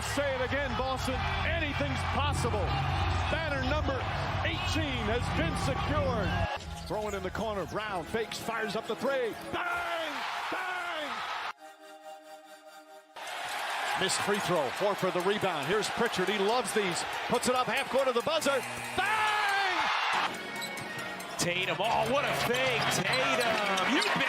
to say it again, Boston. Anything's possible. Banner number 18 has been secured. Throwing in the corner. Brown fakes, fires up the three. Bang! Bang! Missed free throw. Horford the rebound. Here's Pritchard. He loves these. Puts it up half court of the buzzer. Bang! Tatum. Oh, what a fake. Tatum. You bet.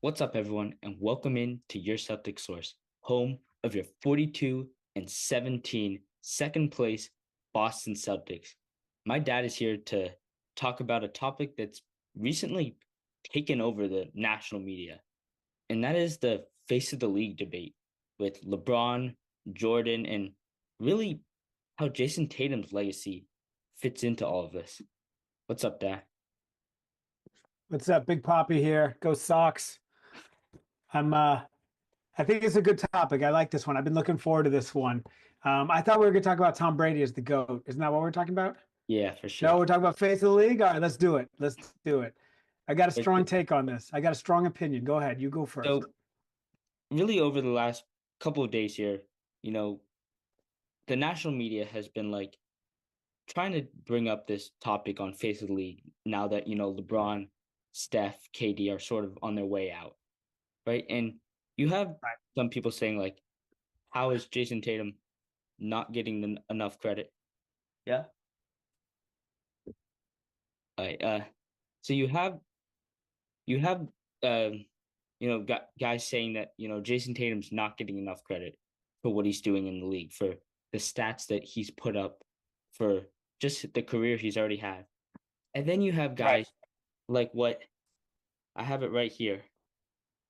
What's up, everyone, and welcome in to your Celtic source, home of your 42-17 second place Boston Celtics. My dad is here to talk about a topic that's recently taken over the national media, and that is the face of the league debate with LeBron, Jordan, and really how Jayson Tatum's legacy fits into all of this. What's up, Dad? What's up, Big Poppy here? Go Sox. I think it's a good topic. I like this one. I've been looking forward to this one. I thought we were going to talk about Tom Brady as the GOAT. Isn't that what we're talking about? Yeah, for sure. No, we're talking about face of the league? All right, let's do it. Let's do it. I got a strong take on this. I got a strong opinion. Go ahead. You go first. So, really over the last couple of days here, the national media has been trying to bring up this topic on face of the league now that, LeBron, Steph, KD are sort of on their way out. Right. And you have some people saying, how is Jayson Tatum not getting enough credit? Yeah. All right. So you have guys saying that, Jayson Tatum's not getting enough credit for what he's doing in the league, for the stats that he's put up, for just the career he's already had. And then you have guys like what I have it right here,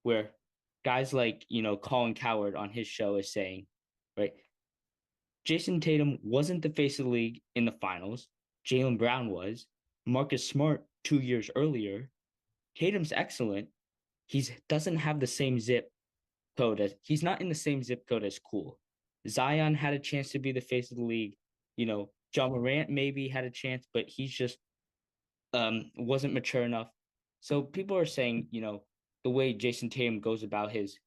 where guys like, Colin Cowherd on his show is saying, right, Jayson Tatum wasn't the face of the league in the finals. Jaylen Brown was. Marcus Smart 2 years earlier. Tatum's excellent. He doesn't have the same zip code as, he's not in the same zip code as Cool. Zion had a chance to be the face of the league. John Morant maybe had a chance, but he's just wasn't mature enough. So people are saying, the way Jayson Tatum goes about his,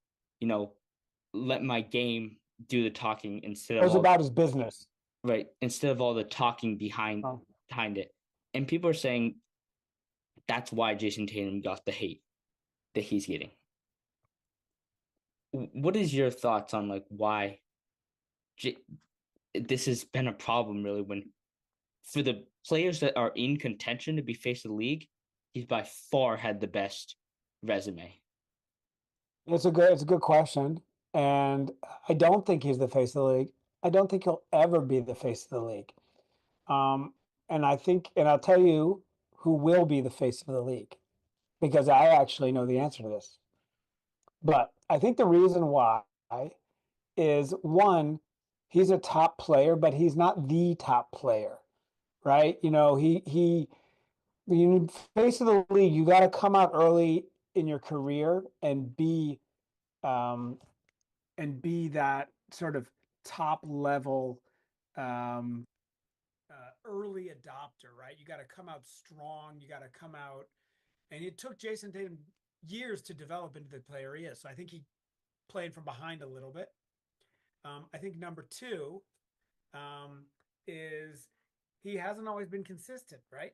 let my game do the talking instead of about his business. Right. Instead of all the talking behind it. And people are saying that's why Jayson Tatum got the hate that he's getting. What is your thoughts on why this has been a problem, really, when for the players that are in contention to be face of the league, he's by far had the best resume? It's a good question. And I don't think he's the face of the league. I don't think he'll ever be the face of the league. And I'll tell you who will be the face of the league, because I actually know the answer to this. But I think the reason why is, one, he's a top player, but he's not the top player, right? He face of the league, you got to come out early in your career and be that sort of top level early adopter, right? You got to come out strong. You got to come out, and it took Jayson Tatum years to develop into the player he is. So I think he played from behind a little bit. I think number two is he hasn't always been consistent, right?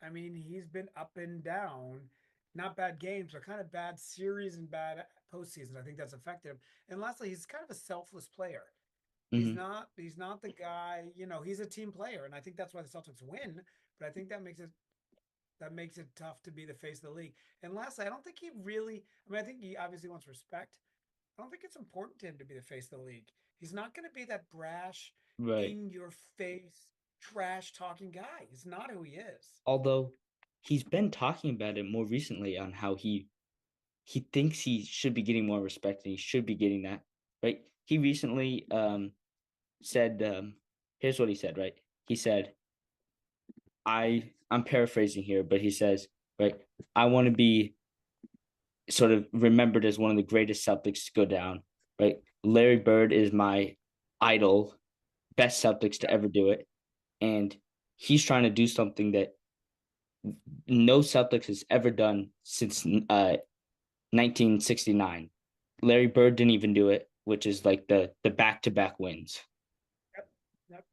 I mean, he's been up and down, not bad games, but kind of bad series and bad postseasons. I think that's affected him. And lastly, he's kind of a selfless player. Mm-hmm. He's not the guy, he's a team player. And I think that's why the Celtics win. But I think that makes it tough to be the face of the league. And lastly, I don't think he really, I think he obviously wants respect. I don't think it's important to him to be the face of the league. He's not going to be that brash, in your face, trash talking guy. He's not who he is. Although he's been talking about it more recently on how he thinks he should be getting more respect and he should be getting that, right? He recently said, here's what he said, right? He said, I'm paraphrasing here, but he says, right, I want to be sort of remembered as one of the greatest Celtics to go down, right? Larry Bird is my idol, best Celtics to ever do it. And he's trying to do something that no Celtics has ever done since 1969. Larry Bird didn't even do it, which is like the back-to-back wins. Yep. Yep.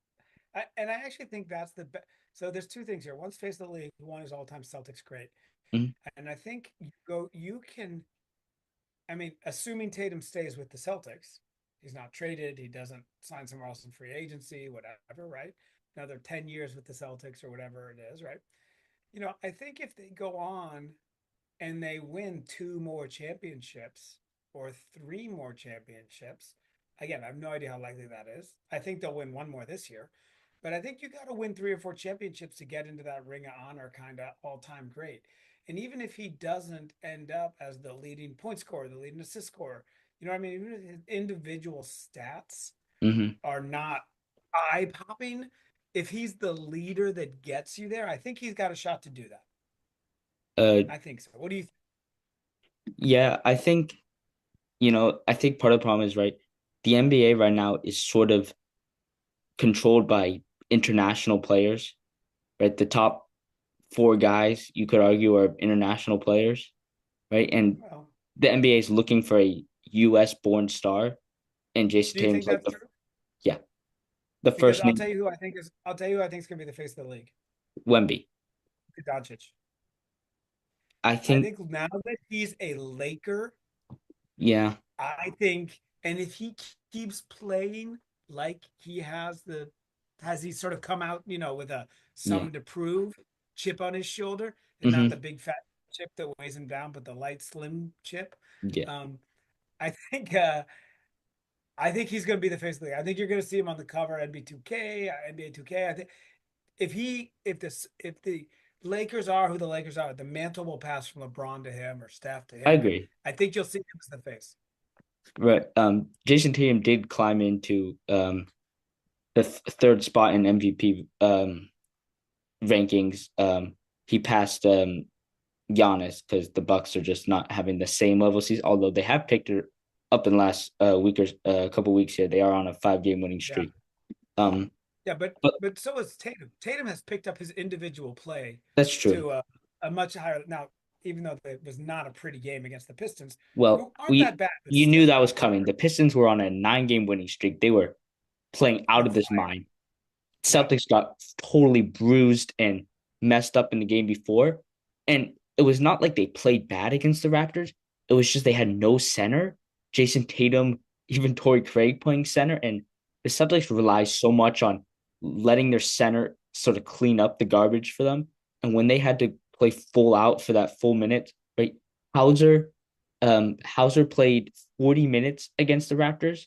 And I actually think that's the best. So there's two things here. One's face of the league. One is all-time Celtics great. Mhm. And I think you can. I mean, assuming Tatum stays with the Celtics, he's not traded. He doesn't sign somewhere else in free agency, whatever, right? Another 10 years with the Celtics or whatever it is, right? I think if they go on and they win two more championships or three more championships, again, I have no idea how likely that is. I think they'll win one more this year, but I think you got to win three or four championships to get into that Ring of Honor kind of all-time great. And even if he doesn't end up as the leading point scorer, the leading assist scorer, you know what I mean? Even if his individual stats Mm-hmm. are not eye-popping, if he's the leader that gets you there, I think he's got a shot to do that. Uh, I think so. What do you think? yeah, I think part of the problem is, right, the NBA right now is sort of controlled by international players, right? The top four guys you could argue are international players, right? And Well, the NBA is looking for a US born star, and Jason do you think Tatum's like that's true? yeah, the Because first name, I'll tell you who I think is going to be the face of the league. Wemby. Doncic. I I think, think now that he's a Laker, yeah, I think, and if he keeps playing like has he sort of come out, with a yeah, something to prove chip on his shoulder, and not the hmm, big fat chip that weighs him down, but the light slim chip. yeah, Um, I think I think he's going to be the face of the league. I think you're going to see him on the cover NBA 2K, NBA 2K. I think if the Lakers are who the Lakers are, the mantle will pass from LeBron to him or Steph to I him, and agree. I think you'll see him as the face. Right. Jason Tatum did climb into the third spot in MVP rankings. He passed Giannis because the Bucks are just not having the same level season. Although they have picked it up in the last week or a couple weeks here, they are on a 5 game winning Yeah, streak. Um, yeah, but but but so is Tatum. Tatum has picked up his individual play that's true. to a much higher now. Even though it was not a pretty game against the Pistons, Well, who aren't we that bad, but you still, knew that was coming. The Pistons were on a 9 game winning streak. They were playing out on of this fire. mind. Yeah, Celtics got totally bruised and messed up in the game before. And it was not like they played bad against the Raptors. It was just they had no center. Jason Tatum, even Torrey Craig playing center. And the Celtics rely so much on letting their center sort of clean up the garbage for them. And when they had to play full out for that full minute, right? Hauser, Hauser played 40 minutes against the Raptors.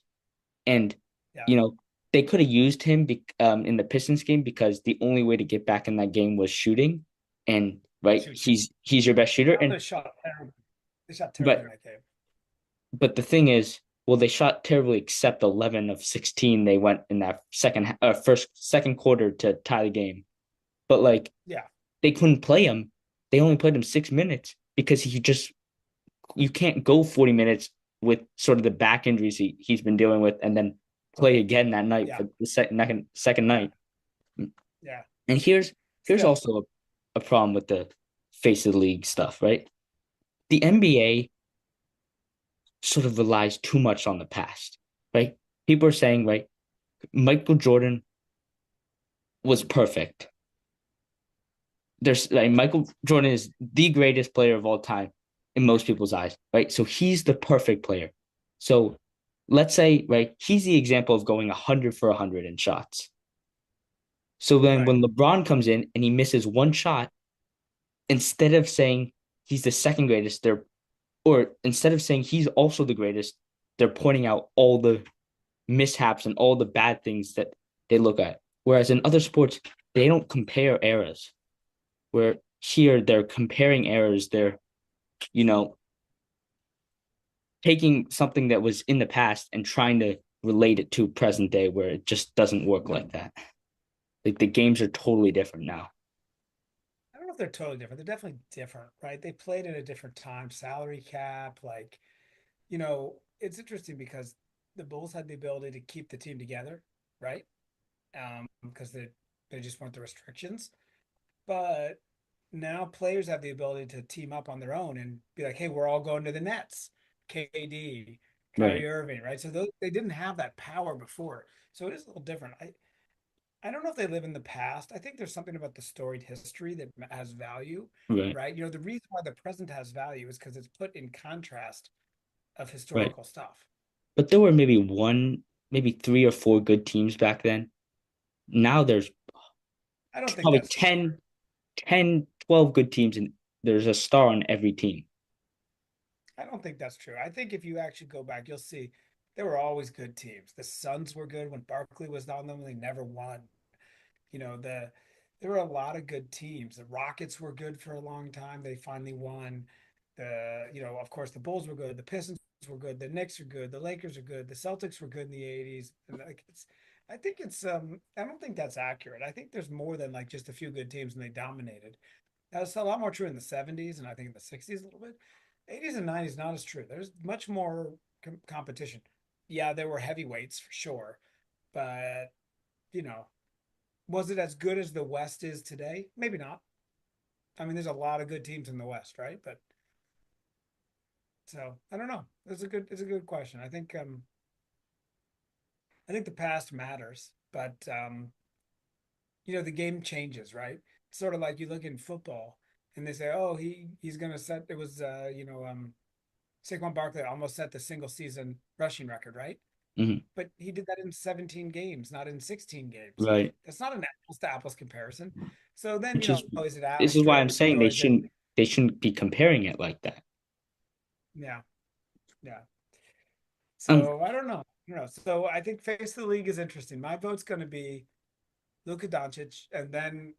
And yeah, you know, they could have used him in the Pistons game because the only way to get back in that game was shooting, and right, shoot. he's your best shooter, Now and they shot terrible. They shot terribly in but that game. but the thing is, well, they shot terribly except 11 of 16. They went in that second quarter to tie the game, but like Yeah, they couldn't play him. They only played him 6 minutes because you can't go 40 minutes with sort of the back injuries he's been dealing with and then play again that night yeah, for the second yeah, night. yeah. And here's Still, also a problem with the face of the league stuff, right? The NBA sort of relies too much on the past, right? People are saying, right, Michael Jordan was perfect. There's like Michael Jordan is the greatest player of all time in most people's eyes, right? So he's the perfect player. So let's say, right, he's the example of going 100 for 100 in shots. So then right. when LeBron comes in and he misses one shot, instead of saying he's the second greatest, or instead of saying he's also the greatest, they're pointing out all the mishaps and all the bad things that they look at. Whereas in other sports, they don't compare eras. Where here they're comparing eras, they're, you know, taking something that was in the past and trying to relate it to present day where it just doesn't work like that. Like the games are totally different now. I don't know if they're totally different. They're definitely different, right? They played at a different time, salary cap, like, it's interesting because the Bulls had the ability to keep the team together, right? Because they just weren't the restrictions. But now players have the ability to team up on their own and be like, hey, we're all going to the Nets. KD, Right. Kyrie Irving, right? So they didn't have that power before. So it is a little different. I don't know if they live in the past. I think there's something about the storied history that has value, Right. right? You know, the reason why the present has value is because it's put in contrast of Right. historical stuff. But there were maybe three or four good teams back then. Now there's I don't think probably that's true. 12 good teams, and there's a star on every team. I don't think that's true. I think if you actually go back, you'll see there were always good teams. The Suns were good when Barkley was on them. They never won. You know, there were a lot of good teams. The Rockets were good for a long time. They finally won. Of course, the Bulls were good. The Pistons were good. The Knicks are good. The Lakers are good. The Celtics were good in the 80s. And like I don't think that's accurate. I think there's more than like just a few good teams and they dominated. That's a lot more true in the 70s and I think in the 60s a little bit. 80s and 90s not as true. There's much more competition. Yeah, there were heavyweights for sure, but you know, was it as good as the West is today? Maybe not. I mean, there's a lot of good teams in the West, right? But so I don't know. It's a good question. I think the past matters, but the game changes, right? It's sort of like you look in football and they say, "Oh, he's going to set." It was Saquon Barkley almost set the single season rushing record, right? Hmm. But he did that in 17 games, not in 16 games. Right. That's not an apples to apples comparison. So then, Which is is it this is why I'm accurate saying or is it? they shouldn't be comparing it like that. Yeah, yeah. Um, So I don't know. So I think face of the league is interesting. My vote's going to be Luka Doncic, and then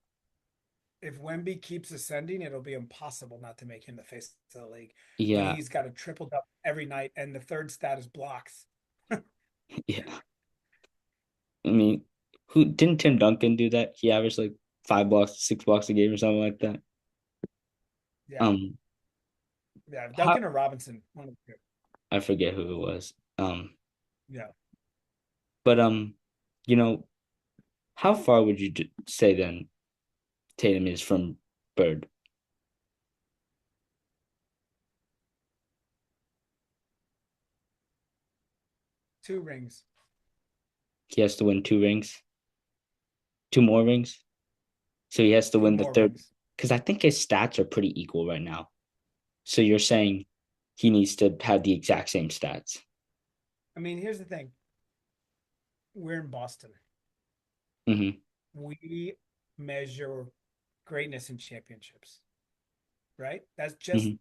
if Wemby keeps ascending, it'll be impossible not to make him the face of the league when yeah, he's got a triple double every night, and the third stat is blocks. yeah. I mean, who didn't Tim Duncan do that? He averaged like 5 blocks, 6 blocks a game or something like that. Yeah, Um, yeah. how Duncan or Robinson, one of the two. I forget who it was. Yeah, But you know, how far would you say then Tatum is from Bird? 2 rings, He has to win 2 rings, 2 more rings. So he has to two win the more third rings. because I think his stats are pretty equal right now. So you're saying he needs to have the exact same stats. I mean, here's the thing: we're in Boston. Hmm. We measure greatness in championships, right? That's just Hmm.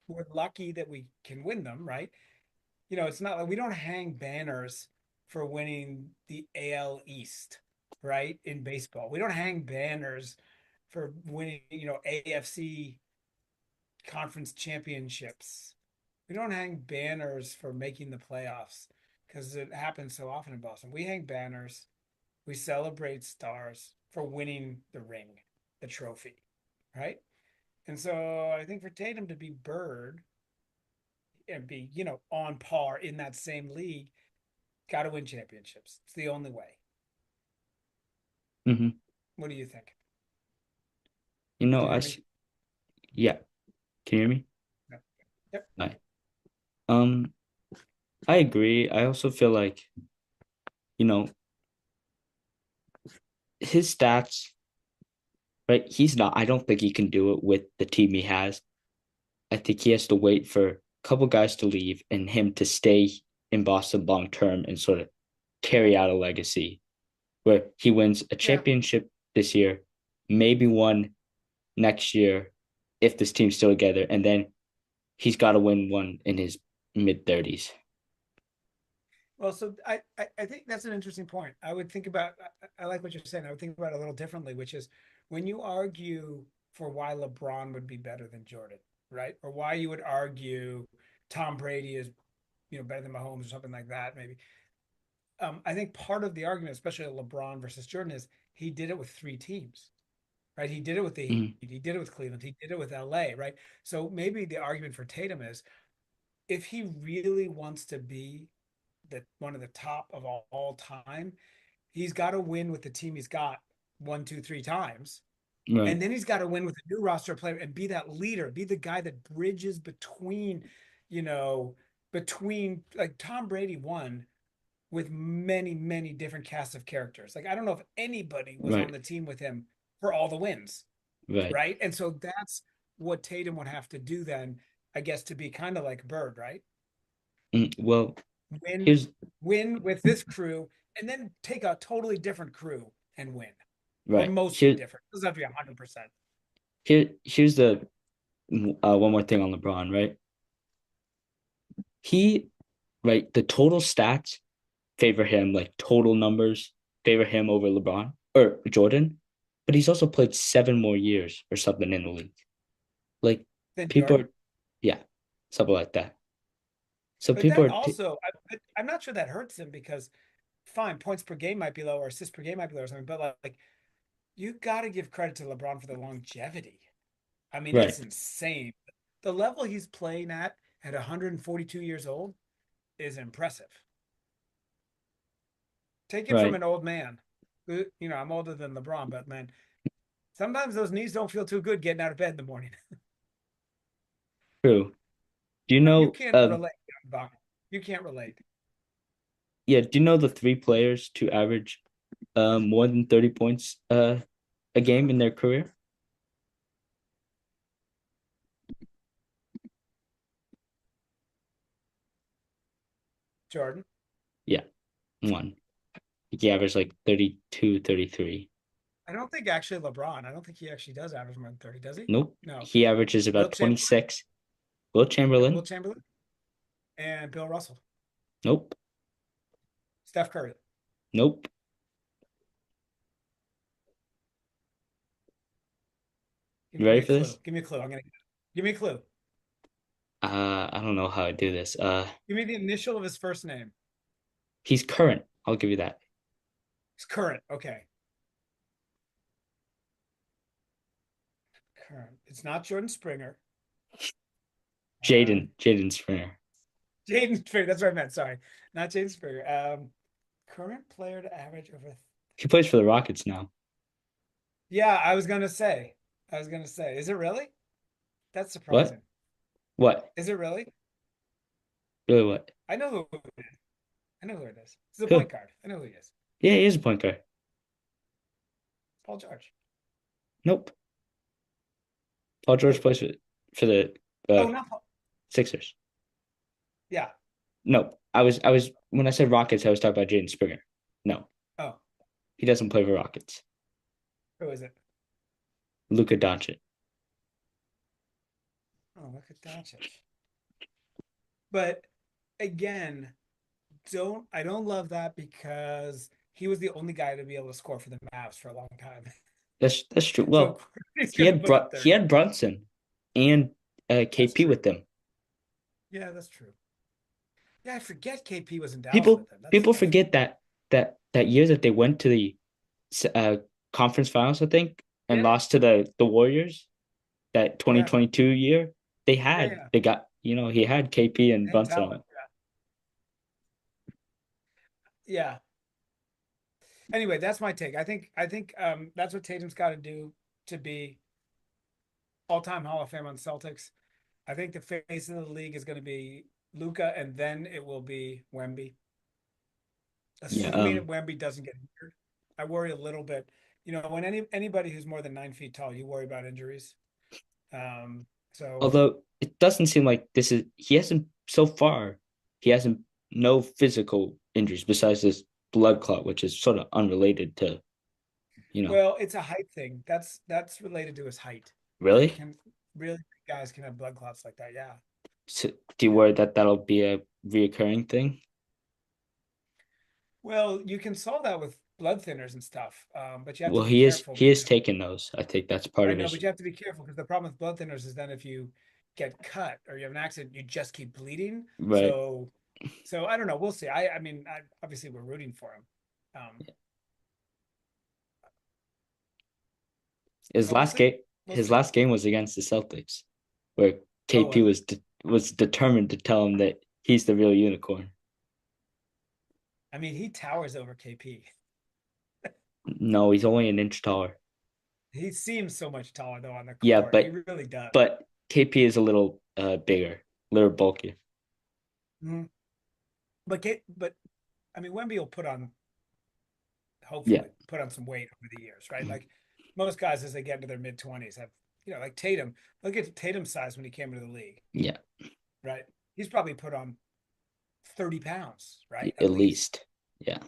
we're lucky that we can win them, right? It's not like we don't hang banners for winning the AL East, right? In baseball, we don't hang banners for winning, AFC conference championships. We don't hang banners for making the playoffs because it happens so often in Boston. We hang banners, we celebrate stars for winning the ring, the trophy, right? And so I think for Tatum to be Bird and be, on par in that same league, got to win championships. It's the only way. Hmm. What do you think? You know, Can you hear me? yeah. Can you hear me? No. Yep. Hi. Um, I agree. I also feel like, you know, his stats, right? I don't think he can do it with the team he has. I think he has to wait for a couple guys to leave and him to stay in Boston long term and sort of carry out a legacy where he wins a Yeah. championship this year, maybe one next year if this team's still together, and then he's got to win one in his mid 30s. Well, so I think that's an interesting point. I would think about I like what you're saying. I would think about it a little differently, which is when you argue for why LeBron would be better than Jordan, right? Or why you would argue Tom Brady is, better than Mahomes or something like that, maybe. I think part of the argument, especially LeBron versus Jordan, is he did it with 3 teams, right? He did it with the Heat, Mm-hmm. he did it with Cleveland, he did it with LA, right? So maybe the argument for Tatum is if he really wants to be one of the top of all time, he's got to win with the team he's got 1, 2, 3 times, Right. And then he's got to win with a new roster player and be that leader, be the guy that bridges between, you know, between like Tom Brady won with many, many different casts of characters. Like I don't know if anybody was on Right. the team with him for all the wins, Right. right? And so that's what Tatum would have to do then, I guess, to be kind of like Bird, right? Well, Win, here's win with this crew, and then take a totally different crew and win, or right. mostly different. It doesn't have to be 100%. Here's the one more thing on LeBron, right? He right, the total stats favor him, like total numbers favor him over LeBron or Jordan, but he's also played 7 more years or something in the league. Like Then people Jordan. are, yeah, something like that. So But people that are, also, I'm not sure that hurts him because, fine, points per game might be low or assists per game might be low or something, but like you got to give credit to LeBron for the longevity. I mean, right, it's insane. The level he's playing at 142 years old is impressive. Take it from right, an old man. I'm older than LeBron, but man, sometimes those knees don't feel too good getting out of bed in the morning. true. Do you You know, can't relate, Doc. You can't relate. yeah, do you know the three players to average more than 30 points a game in their career? Jordan. Yeah, one. He averaged like 32, 33. I don't think actually LeBron. I don't think he actually does average more than 30, does he? Nope. No. He averages Will about Chamberlain, 26. Will Will Chamberlain? Chamberlain, and Bill Russell. Nope. Steph Curry. Nope. Give You me ready a for clue. this? Give me a clue. Give me a clue. I don't know how I do this. Give me the initial of his first name. He's current. I'll give you that. It's current. Okay. Current. It's not Jordan Springer. Jaden Springer. Jaden Springer. That's what I meant. Sorry. Not Jaden Springer. Current player to average over. He plays for the Rockets now. Yeah, I was gonna say. Is it really? That's What? surprising. What? Is it really? Really what? I know who it is. I know who it is. It's a point Who? guard. I know who he is. Yeah, he is a point guard. Paul George. Nope. Paul George Who? plays for the Oh, not Paul. Sixers. Yeah. No, I was when I said Rockets, I was talking about Jaden Springer. No, Oh, he doesn't play for Rockets. who is it? Luka Doncic. Oh, look at Doncic. But again, I don't love that because he was the only guy to be able to score for the Mavs for a long time. That's true. So Well, he's gonna put up He 30. had Brunson and That's KP true. with them. Yeah, that's true. Yeah, I forget KP was in Dallas People with them. people That's forget that year that they went to the conference finals, I think, and yeah, lost to the Warriors. That yeah, 2022 year, yeah, yeah. they got he had KP and They had Brunson on talent. it. Yeah. Anyway, that's my take. I think that's what Tatum's got to do to be all-time Hall of Fame on the Celtics. I think the face of the league is going to be Luca, and then it will be Wemby. Yeah. Assuming Wemby doesn't get injured, I worry a little bit. When anybody who's more than 9 feet tall, you worry about injuries. So Although it doesn't seem like this is he hasn't so far. He hasn't no physical injuries besides this blood clot, which is sort of unrelated to you know. well, it's a height thing. That's related to his height. He Really? can really guys can have blood clots like that. Yeah. So, do you Yeah. worry that that'll be a reoccurring thing? Well, you can solve that with blood thinners and stuff, but you have to Well, be careful he is because taking those. I think that's part I of know, his but you have to be careful because the problem with blood thinners is then if you get cut or you have an accident, you just keep bleeding. right. So I don't know. We'll see. I mean, obviously we're rooting for him. His But we'll last see. game We'll his see. last game was against the Celtics, where Oh, KP was it? was determined to tell him that he's the real unicorn. I mean, he towers over KP. No, he's only an inch taller. He seems so much taller though on the Yeah, court. He really does. but KP is a little bigger, a little bulkier. Mhm. But I mean, Wemby will Yeah. hopefully put on some weight over the years, right? Like most guys, as they get into their mid-20s, have, like Tatum. Look at Tatum's size when he came into the league, Yeah. right? He's probably put on 30 pounds, right? At At least. least. Yeah.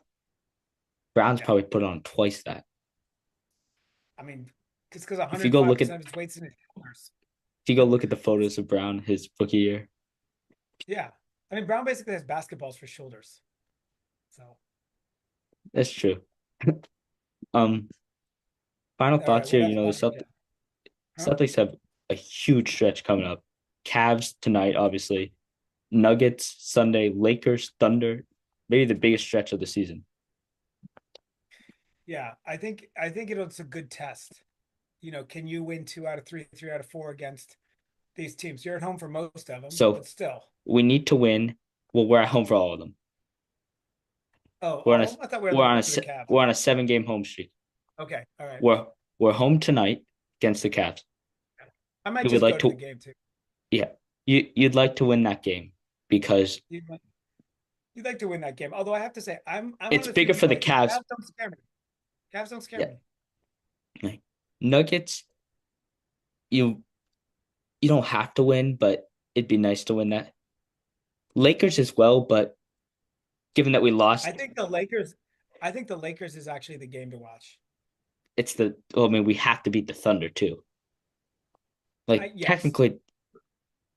Brown's Yeah. probably put on twice that. I mean, it's because If you go look at 105% of his weight's in his shoulders. the photos of Brown his rookie year. Yeah. I mean, Brown basically has basketballs for shoulders. So, That's true. um Final all right. thoughts here, What else? the Huh? Celtics have a huge stretch coming up. Cavs tonight, obviously. Nuggets Sunday, Lakers, Thunder, maybe the biggest stretch of the season. Yeah. It's a good test. Can you win 2 out of 3, 3 out of 4 against these teams? You're at home for most of them, So but still. we need to win. Well, we're at home for all of them. Oh, We're on a all of them? I thought we were looking for the Cavs. we're on a 7-game home streak. Okay. All right. We're home tonight against the Cavs. I might We would just like go to the to, game too. yeah. You'd like to win that game because You'd like to win that game. Although I have to say, I'm one it's of the bigger few for people, the like, Cavs. Cavs don't scare me. Cavs don't scare Yeah. me. Like, Nuggets, you don't have to win, but it'd be nice to win that. Lakers as well, but given that we lost, I think the Lakers is actually the game to watch. we have to beat the Thunder too. Like Yes.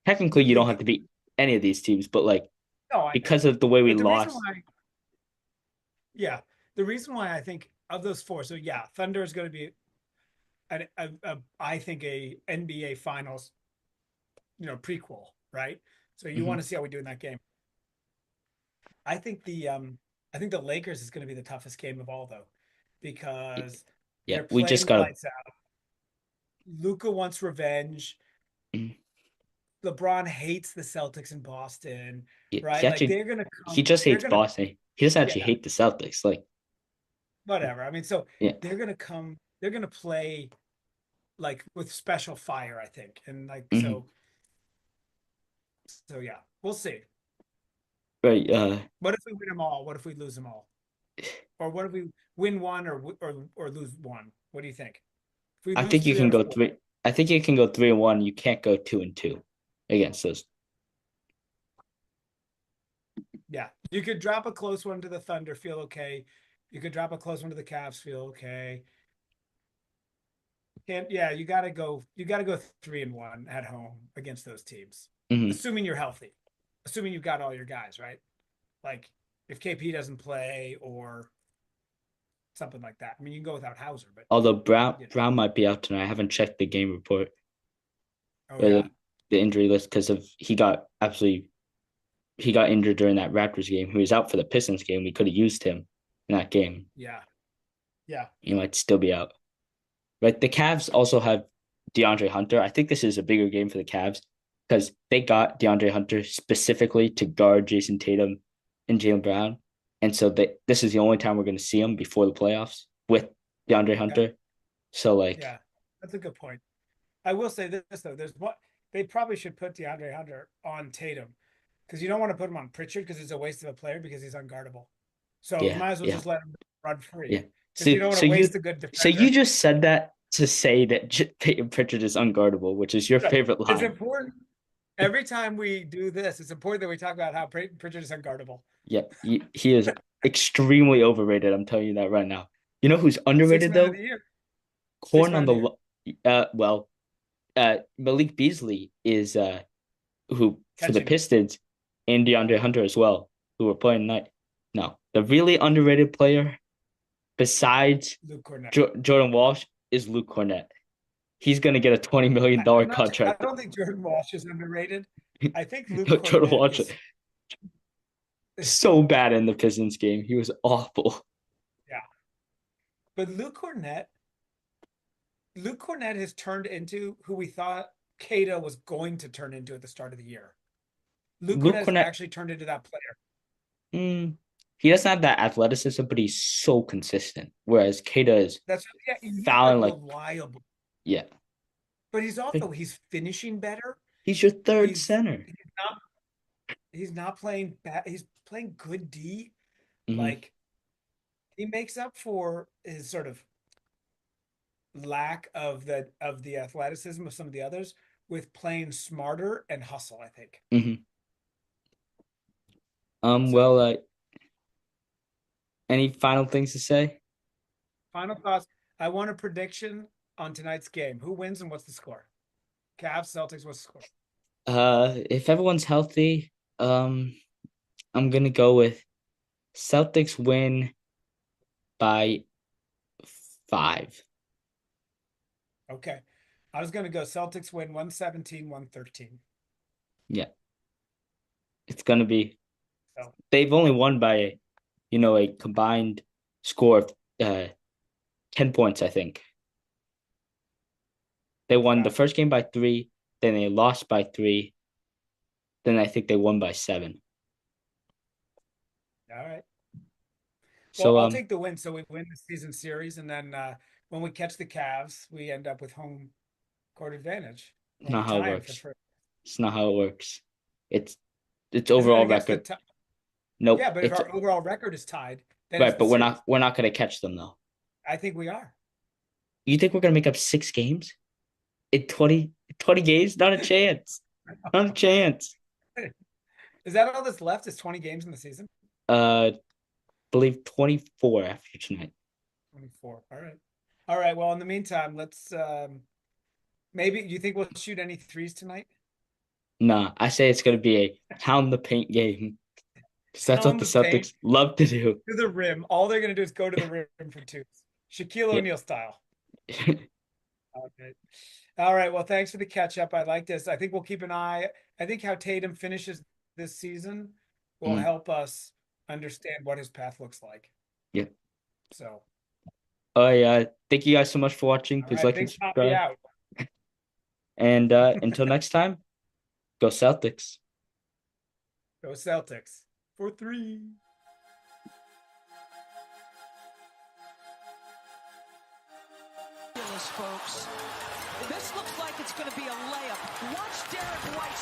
technically you don't have to beat any of these teams, but like No, I know. because of the way we But the reason lost, why, yeah, the reason why I think of those four, so yeah, Thunder is going to be I think a NBA Finals, prequel, right? So you want to see how we do in that game. I think the Lakers is going to be the toughest game of all though, because yeah, they're we just playing gotta. lights out. Luka wants revenge. Mhm. LeBron hates the Celtics in Boston, He right? Like actually they're gonna he come, just they're hates gonna, Boston. He doesn't actually yeah, hate the Celtics. Like whatever. I mean, so yeah, they're gonna play like with special fire, I think. And like mhm. so yeah, we'll see. Right. What if we win them all? What if we lose them all? Or what if we win one or lose one? What do you think? If we I lose think you three can out of go four, three. I think you can go 3-1. You can't go 2-2 against those. yeah, you could drop a close one to the Thunder, feel okay. You could drop a close one to the Cavs, feel okay. And yeah, you gotta go 3-1 at home against those teams. Mhm. Assuming you're healthy. Assuming you've got all your guys, right? Like if KP doesn't play or something like that. I mean, you can go without Hauser, but Although Brown you know. Brown might be out tonight. I haven't checked the game report Oh or yeah. the injury list because of he got injured during that Raptors game. He was out for the Pistons game. We could have used him in that game. Yeah. Yeah. He might still be out. Right. The Cavs also have DeAndre Hunter. I think this is a bigger game for the Cavs because they got DeAndre Hunter specifically to guard Jayson Tatum and Jaylen Brown. And so this is the only time we're going to see him before the playoffs with DeAndre Hunter. Yeah. So like, Yeah. That's a good point. I will say this though. There's what they probably should put DeAndre Hunter on Tatum because you don't want to put him on Pritchard because it's a waste of a player because he's unguardable. So you yeah, might as well yeah, just let him run yeah. free because you don't want So to waste a good you defender. just said that to say that Peyton Pritchard is unguardable, which is your Right. favorite It's line. important. Every time we do this, it's important that we talk about how Pritchard is unguardable. Yeah, he is extremely overrated. I'm telling you that right now. You know who's Six underrated man of though? the year. Six Corn man on of the year. Malik Beasley is who for the Catching. Pistons and DeAndre Hunter as well, who were playing tonight. No, the really underrated player besides Luke Cornett. Jordan Walsh is Luke Cornett. He's gonna get a $20 million I contract. don't think Jordan Walsh is underrated. I think Luke Jordan Cornett Walsh is so bad in the Pistons game. He was awful. yeah. But Luke Cornett has turned into who we thought Cato was going to turn into at the start of the year. Luke Cornett has Cornett. actually turned into that player. he doesn't have that athleticism, but he's so consistent. Whereas Keita is That's he's fouling like reliable. yeah. But he's finishing better. He's your third He's center. he's not playing bad. He's playing good D. Mhm. Like he makes up for his sort of lack of the athleticism of some of the others with playing smarter and hustle, I think. Well, any final things to say? Final thoughts. I want a prediction on tonight's game. Who wins and what's the score? Cavs, Celtics, what's the score? If everyone's healthy, I'm gonna go with Celtics win by 5. Okay. I was going to go Celtics win 117-113. Yeah. It's gonna be. So They've only won by, a combined score of 10 points, I think. They won the first game by 3, then they lost by 3, then I think they won by 7. all right. So Well, I'll take the win. So we win the season series, and then when we catch the Cavs, we end up with home court advantage. not how it works. It's not how it works. It's Isn't it overall against record. the Nope. Yeah, but if our overall record is tied, then right, it's the but we're series. not gonna catch them though. I think we are. You think we're gonna make up 6 games in 20 games? Not a chance. Not a chance. Is that all that's left? Is 20 games in the season? Believe 24 after tonight. 24. All right. All right. Well, in the meantime, let's maybe do you think we'll shoot any threes tonight? Nah, I say it's gonna be a pound the paint game. Because that's what the Celtics love to do. To the rim. All they're gonna do is go to the rim for twos. Shaquille O'Neal style. Okay. All right. Well, thanks for the catch up. I like this. I think we'll keep an eye. I think how Tatum finishes this season will help us understand what his path looks like. Yeah. So. Thank you guys so much for watching. Please like and subscribe. And until next time, go Celtics. Go Celtics for 3. Folks, this looks like it's going to be a layup. Watch Derek White